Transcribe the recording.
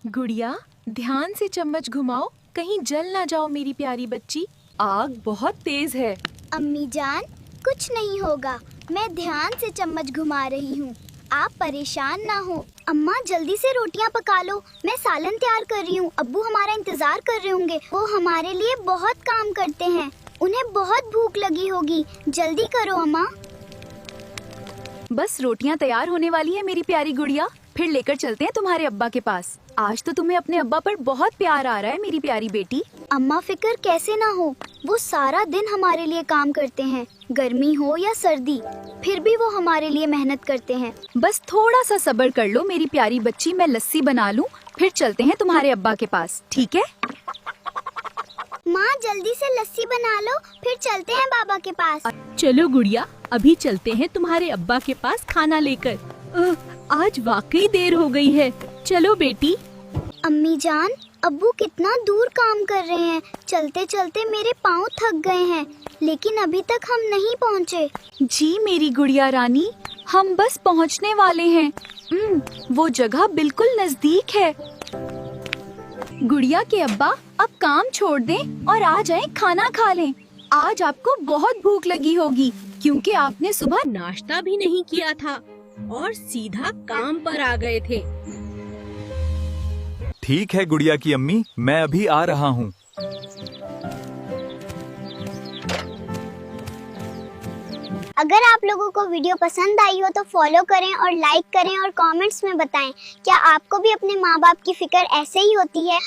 गुड़िया, ध्यान से चम्मच घुमाओ, कहीं जल ना जाओ मेरी प्यारी बच्ची। आग बहुत तेज है। अम्मी जान, कुछ नहीं होगा, मैं ध्यान से चम्मच घुमा रही हूँ। आप परेशान ना हो। अम्मा जल्दी से रोटियाँ पका लो, मैं सालन तैयार कर रही हूँ। अब्बू हमारा इंतजार कर रहे होंगे, वो हमारे लिए बहुत काम करते हैं, उन्हें बहुत भूख लगी होगी। जल्दी करो अम्मा। बस रोटियां तैयार होने वाली है मेरी प्यारी गुड़िया, फिर लेकर चलते हैं तुम्हारे अब्बा के पास। आज तो तुम्हें अपने अब्बा पर बहुत प्यार आ रहा है मेरी प्यारी बेटी। अम्मा फिक्र कैसे ना हो, वो सारा दिन हमारे लिए काम करते हैं, गर्मी हो या सर्दी, फिर भी वो हमारे लिए मेहनत करते हैं। बस थोड़ा सा सब्र कर लो मेरी प्यारी बच्ची, मैं लस्सी बना लूं, फिर चलते हैं तुम्हारे अब्बा के पास, ठीक है? माँ जल्दी से लस्सी बना लो, फिर चलते हैं बाबा के पास। चलो गुड़िया, अभी चलते हैं तुम्हारे अब्बा के पास खाना लेकर। आज वाकई देर हो गई है, चलो बेटी। अम्मी जान, अब्बू कितना दूर काम कर रहे हैं, चलते चलते मेरे पाँव थक गए हैं, लेकिन अभी तक हम नहीं पहुँचे। जी मेरी गुड़िया रानी, हम बस पहुँचने वाले हैं। वो जगह बिल्कुल नजदीक है। गुड़िया के अब्बा अब काम छोड़ दें और आ जाएं, खाना खा लें। आज आपको बहुत भूख लगी होगी क्योंकि आपने सुबह नाश्ता भी नहीं किया था और सीधा काम पर आ गए थे। ठीक है गुड़िया की अम्मी, मैं अभी आ रहा हूँ। अगर आप लोगों को वीडियो पसंद आई हो तो फॉलो करें और लाइक करें और कमेंट्स में बताएं क्या आपको भी अपने माँ बाप की फिक्र ऐसे ही होती है।